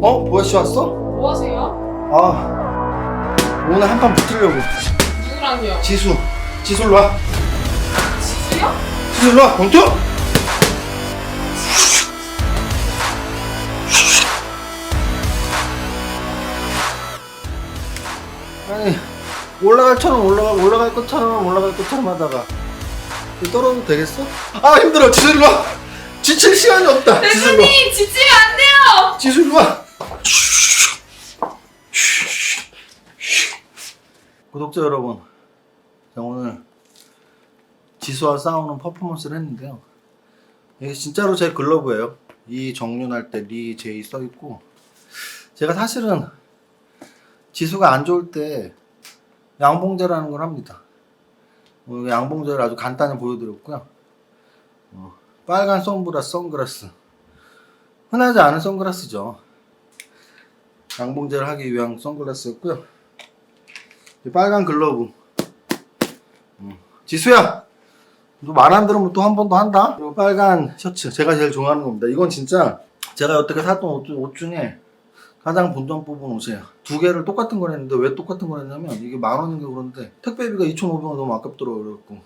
보혜씨 왔어? 뭐 하세요? 아, 오늘 한 판 붙으려고. 누구랑요? 지수 일로 와. 지수요? 지수 일로 와, 권투! 아니, 올라갈 것처럼 하다가 떨어도 되겠어? 아, 힘들어. 지수 일로 와. 지칠 시간이 없다. 지수 일로 와. 대표님 지치면 안 돼요! 지수 일로 와. 구독자 여러분, 자, 오늘 지수와 싸우는 퍼포먼스를 했는데요. 이게 진짜로 제 글러브예요. 이 정륜할 때 리 제이 써있고, 제가 사실은 지수가 안 좋을 때 양봉제라는 걸 합니다. 양봉제를 아주 간단히 보여드렸고요. 빨간 선글라스, 흔하지 않은 선글라스죠. 양봉제를 하기 위한 선글라스였고요. 빨간 글러브. 지수야, 너 말 안 들으면 또 한 번 더 한다. 그리고 빨간 셔츠, 제가 제일 좋아하는 겁니다. 이건 진짜 제가 여태까지 샀던 옷 중에 가장 본전 뽑은 옷이에요. 두 개를 똑같은 걸 했는데, 왜 똑같은 걸 했냐면 이게 10,000원인 게 그런데 택배비가 2,500원 너무 아깝더라고요. 그래갖고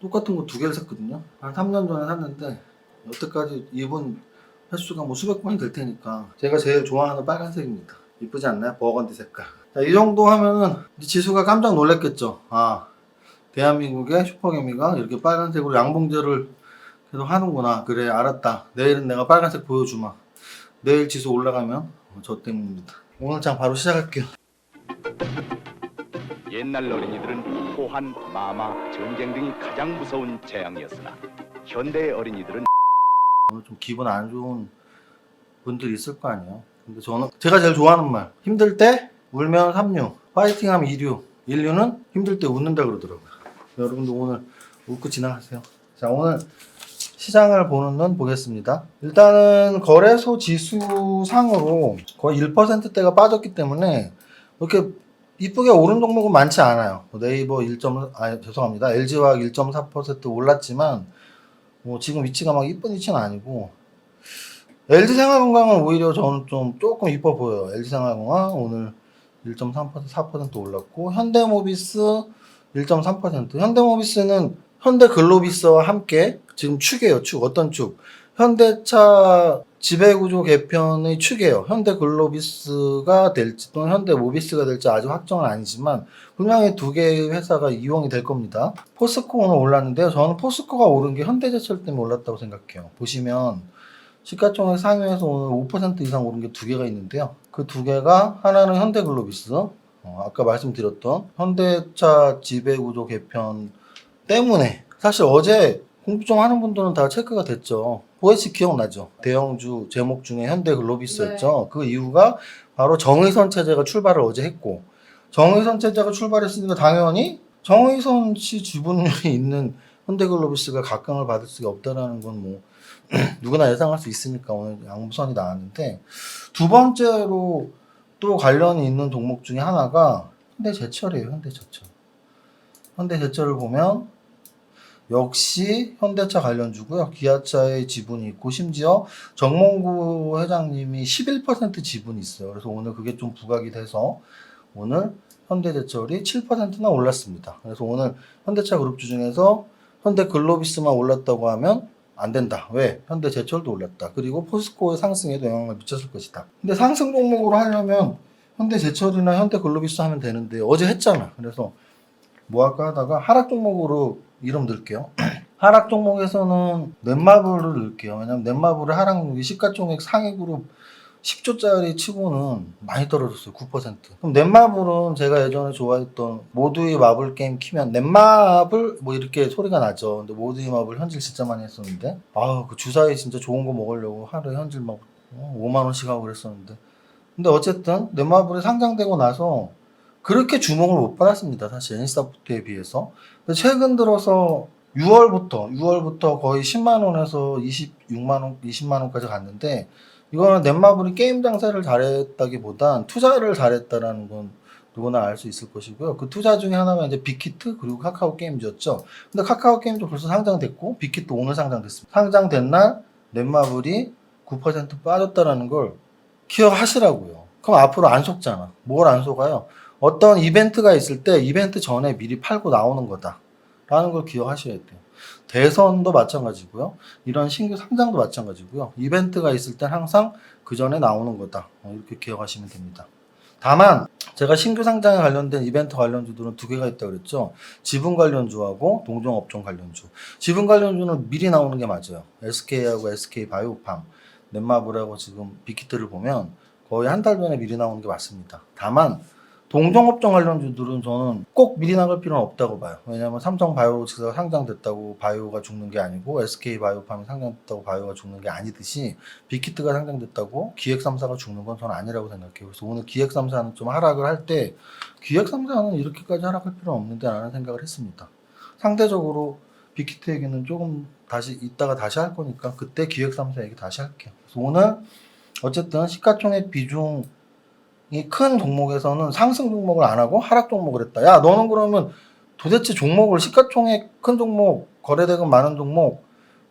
똑같은 거 두 개를 샀거든요. 한 3년 전에 샀는데 여태까지 입은 횟수가 뭐 수백 번이 될 테니까 제가 제일 좋아하는 빨간색입니다. 이쁘지 않나요? 버건디 색깔. 자, 이 정도 하면은 지수가 깜짝 놀랐겠죠. 아, 대한민국의 슈퍼개미가 이렇게 빨간색으로 양봉제를 계속 하는구나. 그래, 알았다. 내일은 내가 빨간색 보여주마. 내일 지수 올라가면 저 때문입니다. 오늘 장 바로 시작할게요. 옛날 어린이들은 호환, 마마, 전쟁 등이 가장 무서운 재앙이었으나 현대의 어린이들은 오늘 좀 기분 안 좋은 분들 있을 거 아니에요. 근데 저는 제가 제일 좋아하는 말, 힘들 때 울면 3류, 파이팅하면 2류, 1류는 힘들 때 웃는다 그러더라고요. 여러분도 오늘 웃고 지나가세요. 자, 오늘 시장을 보는 눈 보겠습니다. 일단은 거래소 지수 상으로 거의 1%대가 빠졌기 때문에 이렇게 이쁘게 오른 종목은 많지 않아요. 네이버 죄송합니다. LG화학 1.4% 올랐지만 지금 위치가 막 이쁜 위치는 아니고, LG생활건강은 오히려 저는 조금 이뻐 보여요. LG생활건강 오늘 1.4% 올랐고, 현대모비스 1.3%. 현대모비스는 현대글로비스와 함께 지금 축이에요. 어떤 축? 현대차 지배구조 개편의 축이에요. 현대글로비스가 될지 또는 현대모비스가 될지 아직 확정은 아니지만 분명히 두 개의 회사가 이용이 될 겁니다. 포스코 오늘 올랐는데요. 저는 포스코가 오른 게 현대제철 때문에 올랐다고 생각해요. 보시면 시가총액 상위에서 오늘 5% 이상 오른 게 두 개가 있는데요. 그 두 개가, 하나는 현대글로비스, 아까 말씀드렸던 현대차 지배구조 개편 때문에, 사실 어제 공부 좀 하는 분들은 다 체크가 됐죠. 보혜씨 기억나죠? 대형주 제목 중에 현대글로비스였죠. 네. 그 이유가 바로 정의선 체제가 출발을 어제 했고, 정의선 체제가 출발했으니까 당연히 정의선 씨 지분율이 있는 현대글로비스가 각광을 받을 수가 없다라는 건 누구나 예상할 수 있으니까 오늘 양보선이 나왔는데, 두 번째로 또 관련이 있는 종목 중에 하나가 현대제철이에요. 현대제철을 보면 역시 현대차 관련주고요. 기아차의 지분이 있고, 심지어 정몽구 회장님이 11% 지분이 있어요. 그래서 오늘 그게 좀 부각이 돼서 오늘 현대제철이 7%나 올랐습니다. 그래서 오늘 현대차 그룹주 중에서 현대글로비스만 올랐다고 하면 안 된다. 왜? 현대제철도 올랐다. 그리고 포스코의 상승에도 영향을 미쳤을 것이다. 근데 상승 종목으로 하려면 현대제철이나 현대글로비스 하면 되는데 어제 했잖아. 그래서 뭐 할까 하다가 하락 종목으로 이름 넣을게요. 하락 종목에서는 넷마블을 넣을게요. 왜냐면 넷마블의 하락률이 시가총액 상위 그룹 10조짜리 치고는 많이 떨어졌어요. 9%. 그럼 넷마블은 제가 예전에 좋아했던 모두의 마블 게임 키면 넷마블 이렇게 소리가 나죠. 근데 모두의 마블 현질 진짜 많이 했었는데, 그 주사위 진짜 좋은 거 먹으려고 하루에 현질 5만원씩 하고 그랬었는데, 근데 어쨌든 넷마블이 상장되고 나서 그렇게 주목을 못 받았습니다. 사실 NC소프트에 비해서. 근데 최근 들어서 6월부터 거의 10만원에서 20만원까지 갔는데, 이거는 넷마블이 게임 장사를 잘했다기보단 투자를 잘했다라는 건 누구나 알 수 있을 것이고요. 그 투자 중에 하나가 이제 빅히트 그리고 카카오 게임즈였죠. 근데 카카오 게임즈 벌써 상장됐고, 빅히트 오늘 상장됐습니다. 상장된 날 넷마블이 9% 빠졌다라는 걸 기억하시라고요. 그럼 앞으로 안 속잖아. 뭘 안 속아요? 어떤 이벤트가 있을 때 이벤트 전에 미리 팔고 나오는 거다 라는 걸 기억하셔야 돼요. 대선도 마찬가지고요. 이런 신규 상장도 마찬가지고요. 이벤트가 있을 땐 항상 그 전에 나오는 거다. 이렇게 기억하시면 됩니다. 다만 제가 신규 상장에 관련된 이벤트 관련주들은 두 개가 있다고 그랬죠. 지분 관련주하고 동종업종 관련주. 지분 관련주는 미리 나오는 게 맞아요. SK하고 SK바이오팜, 넷마블하고 지금 빅히트를 보면 거의 한 달 전에 미리 나오는 게 맞습니다. 다만 동종업종 관련주들은 저는 꼭 미리 나갈 필요는 없다고 봐요. 왜냐하면 삼성바이오로직스가 상장됐다고 바이오가 죽는 게 아니고 SK바이오팜이 상장됐다고 바이오가 죽는 게 아니듯이 빅히트가 상장됐다고 기획3사가 죽는 건 저는 아니라고 생각해요. 그래서 오늘 기획3사는 좀 하락을 할 때 기획3사는 이렇게까지 하락할 필요는 없는데 라는 생각을 했습니다. 상대적으로 빅히트 얘기는 조금 다시 이따가 다시 할 거니까 그때 기획3사 얘기 다시 할게요. 그래서 오늘 어쨌든 시가총액 비중 이 큰 종목에서는 상승 종목을 안 하고 하락 종목을 했다. 야, 너는 그러면 도대체 종목을 시가총액 큰 종목, 거래대금 많은 종목,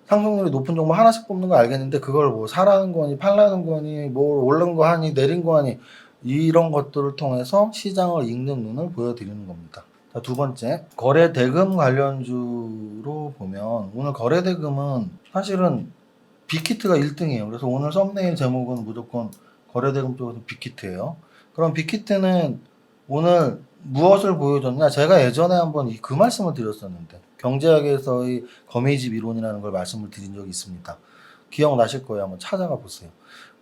상승률이 높은 종목 하나씩 뽑는 거 알겠는데 그걸 뭐 사라는 거니 팔라는 거니 뭐 오른 거 하니 내린 거 하니 이런 것들을 통해서 시장을 읽는 눈을 보여드리는 겁니다. 자, 두 번째, 거래대금 관련주로 보면 오늘 거래대금은 사실은 빅히트가 1등이에요. 그래서 오늘 썸네일 제목은 무조건 거래대금 쪽에서 빅히트예요. 그럼 빅히트는 오늘 무엇을 보여줬냐? 제가 예전에 한번 그 말씀을 드렸었는데 경제학에서의 거미집 이론이라는 걸 말씀을 드린 적이 있습니다. 기억나실 거예요. 한번 찾아가 보세요.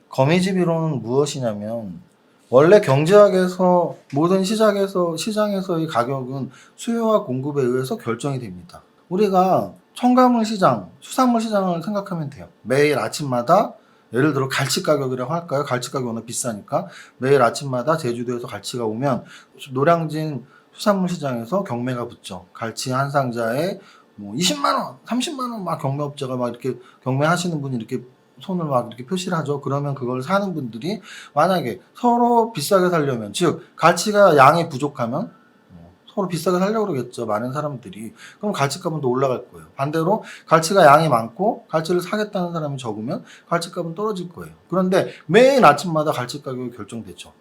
거미집 이론은 무엇이냐면 원래 경제학에서 모든 시장에서의 가격은 수요와 공급에 의해서 결정이 됩니다. 우리가 첨가물 시장, 수산물 시장을 생각하면 돼요. 매일 아침마다 예를 들어 갈치 가격이라고 할까요? 갈치 가격이 워낙 비싸니까 매일 아침마다 제주도에서 갈치가 오면 노량진 수산물 시장에서 경매가 붙죠. 갈치 한 상자에 뭐 20만 원, 30만 원 막 경매업자가 막 이렇게 경매하시는 분이 이렇게 손을 막 이렇게 표시를 하죠. 그러면 그걸 사는 분들이 만약에 서로 비싸게 살려면 즉 갈치가 양이 부족하면 서로 비싸게 살려고 그러겠죠. 많은 사람들이. 그럼 갈치값은 더 올라갈 거예요. 반대로 갈치가 양이 많고 갈치를 사겠다는 사람이 적으면 갈치값은 떨어질 거예요. 그런데 매일 아침마다 갈치 가격이 결정되죠.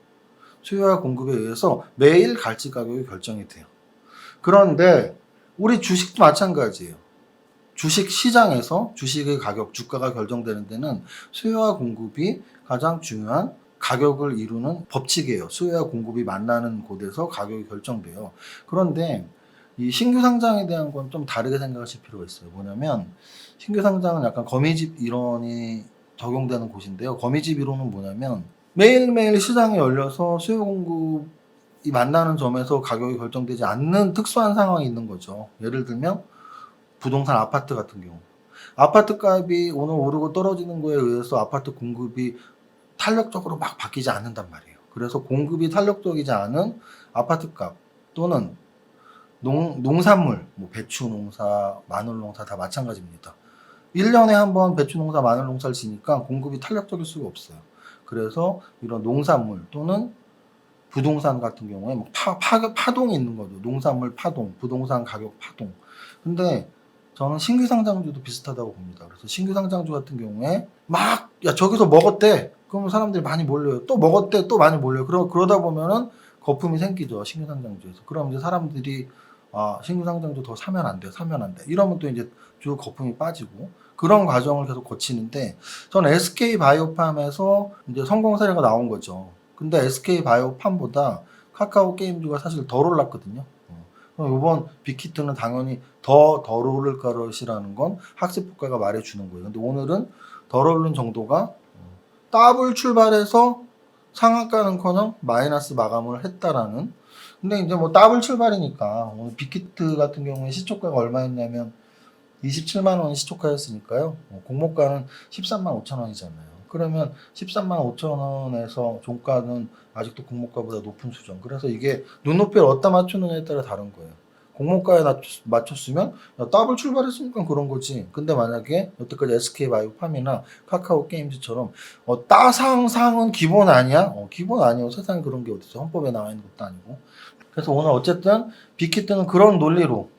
수요와 공급에 의해서 매일 갈치 가격이 결정이 돼요. 그런데 우리 주식도 마찬가지예요. 주식 시장에서 주식의 가격, 주가가 결정되는 데는 수요와 공급이 가장 중요한 가격을 이루는 법칙이에요. 수요와 공급이 만나는 곳에서 가격이 결정돼요. 그런데 이 신규 상장에 대한 건 좀 다르게 생각하실 필요가 있어요. 뭐냐면 신규 상장은 약간 거미집 이론이 적용되는 곳인데요. 거미집 이론은 뭐냐면 매일매일 시장이 열려서 수요 공급이 만나는 점에서 가격이 결정되지 않는 특수한 상황이 있는 거죠. 예를 들면 부동산 아파트 같은 경우. 아파트 값이 오늘 오르고 떨어지는 거에 의해서 아파트 공급이 탄력적으로 막 바뀌지 않는단 말이에요. 그래서 공급이 탄력적이지 않은 아파트 값 또는 농산물, 뭐 배추 농사, 마늘 농사 다 마찬가지입니다. 1년에 한 번 배추 농사, 마늘 농사를 지니까 공급이 탄력적일 수가 없어요. 그래서 이런 농산물 또는 부동산 같은 경우에 뭐 파동이 있는 거죠. 농산물 파동, 부동산 가격 파동. 근데 저는 신규 상장주도 비슷하다고 봅니다. 그래서 신규 상장주 같은 경우에 막, 야, 저기서 먹었대. 그러면 사람들이 많이 몰려요. 또 먹었대. 또 많이 몰려요. 그러다 보면은 거품이 생기죠. 신규 상장주에서. 그럼 이제 사람들이, 아, 신규 상장주 더 사면 안 돼. 사면 안 돼. 이러면 또 이제 주 거품이 빠지고 그런 과정을 계속 거치는데 저는 SK 바이오팜에서 이제 성공 사례가 나온 거죠. 근데 SK 바이오팜보다 카카오 게임즈가 사실 덜 올랐거든요. 이번 빅히트는 당연히 덜 오를 것이라는 건 학습 효과가 말해주는 거예요. 근데 오늘은 덜 오른 정도가 더블 출발해서 상한가는커녕 마이너스 마감을 했다라는. 근데 이제 뭐 더블 출발이니까 오늘 빅히트 같은 경우에 시초가가 얼마였냐면 27만 원이 시초가였으니까요. 공모가는 13만 5천 원이잖아요. 그러면 13만 5천 원에서 종가는 아직도 공모가보다 높은 수준. 그래서 이게 눈높이를 어디다 맞추느냐에 따라 다른 거예요. 공모가에 맞췄으면 더블 출발했으니까 그런 거지. 근데 만약에 여태까지 SK바이오팜이나 카카오 게임즈처럼 따상상은 기본 아니야? 기본 아니요. 세상에 그런 게 어딨어. 헌법에 나와 있는 것도 아니고. 그래서 오늘 어쨌든 빅히트는 그런 논리로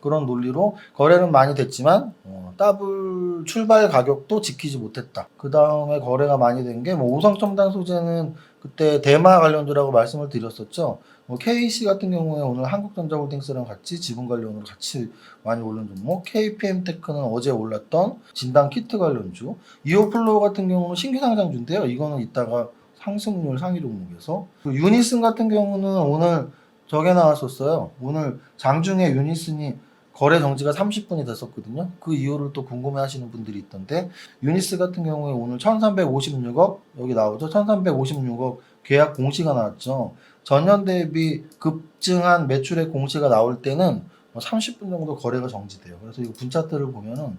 거래는 많이 됐지만 더블 출발 가격도 지키지 못했다. 그 다음에 거래가 많이 된 게 뭐 오성첨단 소재는 그때 대마 관련주라고 말씀을 드렸었죠. 뭐 KC 같은 경우에 오늘 한국전자홀딩스랑 같이 지분 관련으로 같이 많이 오른 종목, KPM테크는 어제 올랐던 진단 키트 관련주, 이오플로우 같은 경우는 신규 상장주인데요. 이거는 이따가 상승률 상위 종목에서 유니슨 같은 경우는 오늘 저게 나왔었어요. 오늘 장중에 유니슨이 거래 정지가 30분이 됐었거든요. 그 이유를 또 궁금해 하시는 분들이 있던데, 유니스 같은 경우에 오늘 1356억, 여기 나오죠. 1356억 계약 공시가 나왔죠. 전년 대비 급증한 매출액 공시가 나올 때는 30분 정도 거래가 정지돼요. 그래서 이 분차트를 보면은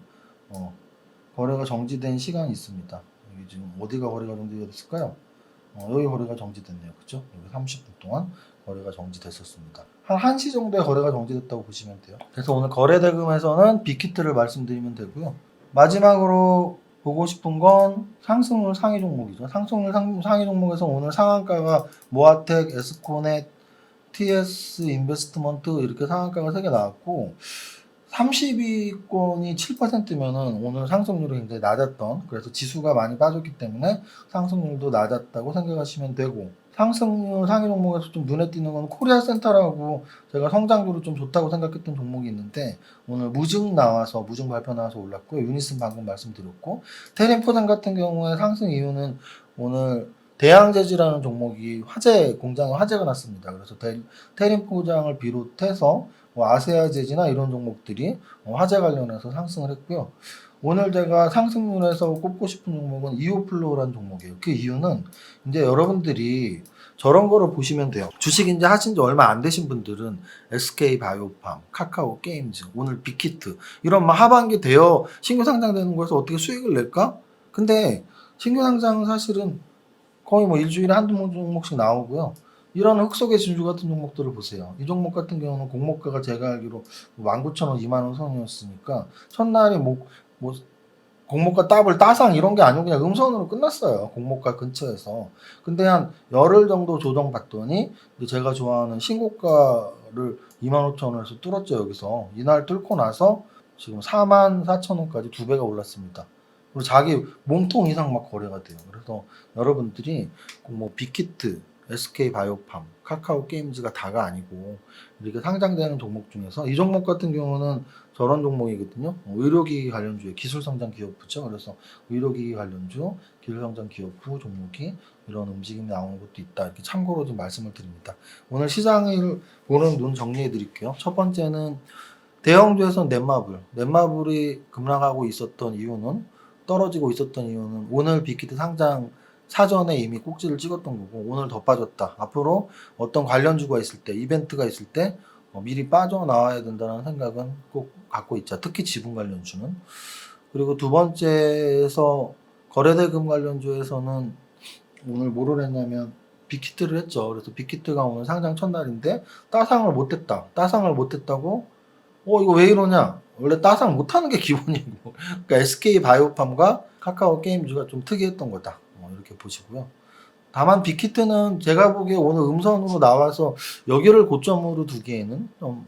거래가 정지된 시간이 있습니다. 여기 지금 어디가 거래가 정지가 됐을까요? 여기 거래가 정지됐네요. 그죠? 여기 30분 동안 거래가 정지됐었습니다. 한 1시 정도에 거래가 정지됐다고 보시면 돼요. 그래서 오늘 거래대금에서는 빅히트를 말씀드리면 되고요. 마지막으로 보고 싶은 건 상승률 상위 종목이죠. 상승률 상위 종목에서 오늘 상한가가 모아텍, 에스코넷, TS 인베스트먼트 이렇게 상한가가 3개 나왔고, 30위권이 7%면은 오늘 상승률이 굉장히 낮았던, 그래서 지수가 많이 빠졌기 때문에 상승률도 낮았다고 생각하시면 되고, 상승률 상위 종목에서 좀 눈에 띄는 건 코리아센터라고 제가 성장률을 좀 좋다고 생각했던 종목이 있는데, 오늘 무증 발표 나와서 올랐고요. 유니슨 방금 말씀드렸고, 테린포장 같은 경우에 상승 이유는 오늘 대양제지라는 종목이 공장에 화재가 났습니다. 그래서 테린포장을 비롯해서 아세아제지나 이런 종목들이 화재 관련해서 상승을 했고요. 오늘 제가 상승률에서 꼽고 싶은 종목은 이오플로우라는 종목이에요. 그 이유는 이제 여러분들이 저런 거를 보시면 돼요. 주식 이제 하신 지 얼마 안 되신 분들은 SK 바이오팜, 카카오 게임즈, 오늘 빅히트 이런 막 하반기 되어 신규 상장되는 거에서 어떻게 수익을 낼까? 근데 신규 상장은 사실은 거의 뭐 일주일에 한두 종목씩 나오고요. 이런 흙속의 진주 같은 종목들을 보세요. 이 종목 같은 경우는 공모가가 제가 알기로 19,000원, 20,000원 선이었으니까 첫날에 뭐 공모가 더블 따상 이런 게 아니고 그냥 음선으로 끝났어요. 공모가 근처에서. 근데 한 열흘 정도 조정받더니 제가 좋아하는 신고가를 25,000원에서 뚫었죠. 여기서. 이날 뚫고 나서 지금 44,000원까지 2배가 올랐습니다. 그리고 자기 몸통 이상 막 거래가 돼요. 그래서 여러분들이 뭐 빅히트, SK 바이오팜, 카카오 게임즈가 다가 아니고 이렇게 상장되는 종목 중에서 이 종목 같은 경우는 저런 종목이거든요. 의료기기 관련주의 기술성장 기업부죠. 그래서 의료기기 관련주, 기술성장 기업부 종목이 이런 움직임이 나오는 것도 있다. 이렇게 참고로 좀 말씀을 드립니다. 오늘 시장을 보는 눈 정리해 드릴게요. 첫 번째는 대형주에서는 넷마블이 급락하고 있었던 이유는, 떨어지고 있었던 이유는 오늘 빅히트 상장 사전에 이미 꼭지를 찍었던 거고, 오늘 더 빠졌다. 앞으로 어떤 관련주가 있을 때, 이벤트가 있을 때 미리 빠져나와야 된다는 생각은 꼭 갖고 있자. 특히 지분 관련주는. 그리고 두 번째에서 거래대금 관련주에서는 오늘 뭐를 했냐면 빅히트를 했죠. 그래서 빅히트가 오늘 상장 첫날인데 따상을 못했다. 따상을 못했다고 이거 왜 이러냐? 원래 따상 못하는 게 기본이고. 그러니까 SK 바이오팜과 카카오 게임즈가 좀 특이했던 거다. 이렇게 보시고요. 다만 빅히트는 제가 보기에 오늘 음선으로 나와서 여기를 고점으로 두기에는 좀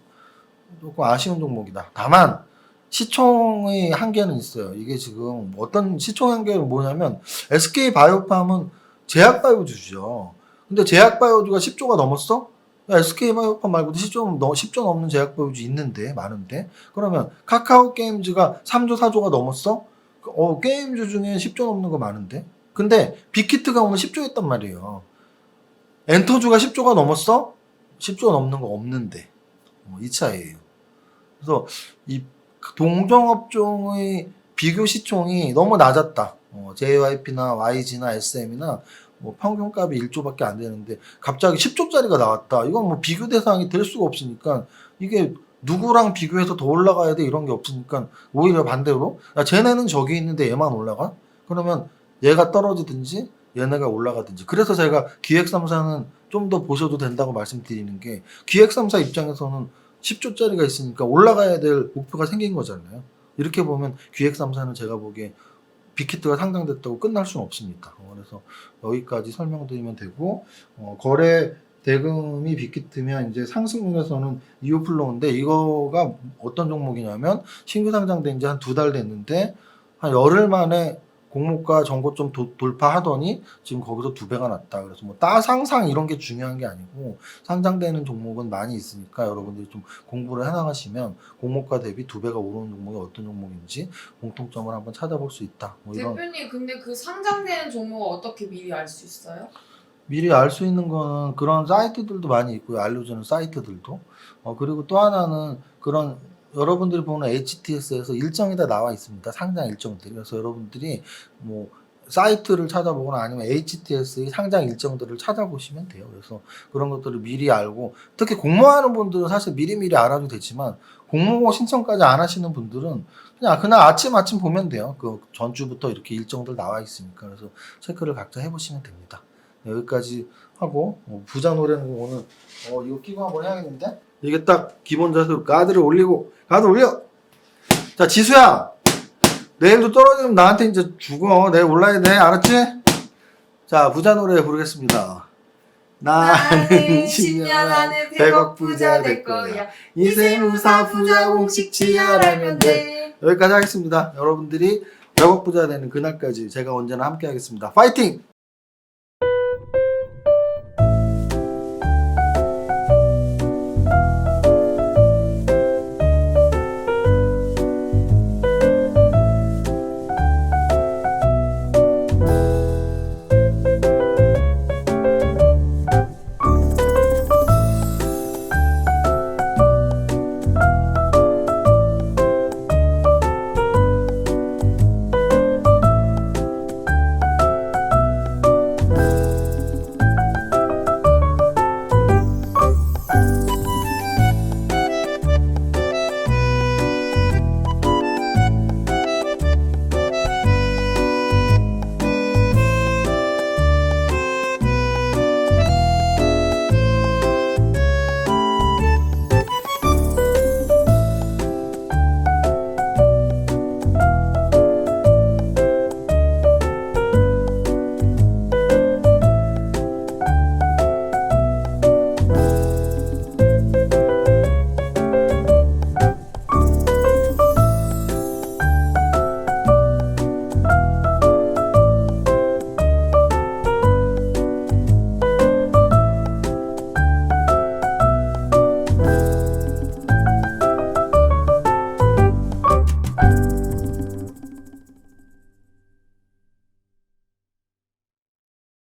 조금 아쉬운 종목이다. 다만 시총의 한계는 있어요. 이게 지금 어떤 시총 한계는 뭐냐면 SK 바이오팜은 제약바이오주죠. 근데 제약바이오주가 10조가 넘었어? SK 바이오팜 말고도 10조 넘는 제약바이오주 있는데, 많은데. 그러면 카카오 게임즈가 3조, 4조가 넘었어? 게임주 중에 10조 넘는 거 많은데. 근데 빅히트가 오늘 10조 했단 말이에요. 엔터주가 10조가 넘었어? 10조 넘는 거 없는데. 이 차이예요. 그래서 이 동종업종의 비교 시총이 너무 낮았다. JYP나 YG나 SM이나 뭐 평균값이 1조밖에 안 되는데 갑자기 10조짜리가 나왔다. 이건 뭐 비교 대상이 될 수가 없으니까, 이게 누구랑 비교해서 더 올라가야 돼 이런 게 없으니까 오히려 반대로, 야, 쟤네는 저기 있는데 얘만 올라가? 그러면 얘가 떨어지든지 얘네가 올라가든지. 그래서 제가 기획3사는 좀 더 보셔도 된다고 말씀드리는 게, 기획3사 입장에서는 10조짜리가 있으니까 올라가야 될 목표가 생긴 거잖아요. 이렇게 보면 기획3사는 제가 보기에 빅히트가 상장됐다고 끝날 수는 없습니다. 그래서 여기까지 설명드리면 되고, 거래 대금이 빅히트면 이제 상승률에서는 이오플로우인데, 이거가 어떤 종목이냐면 신규 상장된 지 한 2달 됐는데 한 열흘 만에 공모가 전고점 돌파하더니 지금 거기서 2배가 났다. 그래서 뭐 따상상 이런 게 중요한 게 아니고 상장되는 종목은 많이 있으니까 여러분들이 좀 공부를 해나가시면 공모가 대비 2배가 오르는 종목이 어떤 종목인지 공통점을 한번 찾아볼 수 있다. 뭐 이런 대표님 근데 그 상장되는 종목을 어떻게 미리 알 수 있어요? 미리 알 수 있는 거는 그런 사이트들도 많이 있고요. 알려주는 사이트들도. 그리고 또 하나는 그런 여러분들이 보는 HTS에서 일정이 다 나와 있습니다. 상장 일정들이. 그래서 여러분들이 뭐 사이트를 찾아보거나 아니면 HTS의 상장 일정들을 찾아보시면 돼요. 그래서 그런 것들을 미리 알고 특히 공모하는 분들은 사실 미리미리 알아도 되지만 공모 신청까지 안 하시는 분들은 그냥 그날 아침 보면 돼요. 그 전주부터 이렇게 일정들 나와 있으니까. 그래서 체크를 각자 해보시면 됩니다. 여기까지 하고 부자 노래는 오늘 이거 끼고 한번 해야겠는데 이게 딱 기본 자세로 가드를 올리고 가드 올려. 자 지수야 내일도 떨어지면 나한테 이제 죽어. 내일 올라야 돼 알았지? 자 부자 노래 부르겠습니다. 나는 10년 안에 100억 부자 될 거야. 이세무사 부자 공식 지하라면 돼. 여기까지 하겠습니다. 여러분들이 100억 부자 되는 그날까지 제가 언제나 함께 하겠습니다. 파이팅!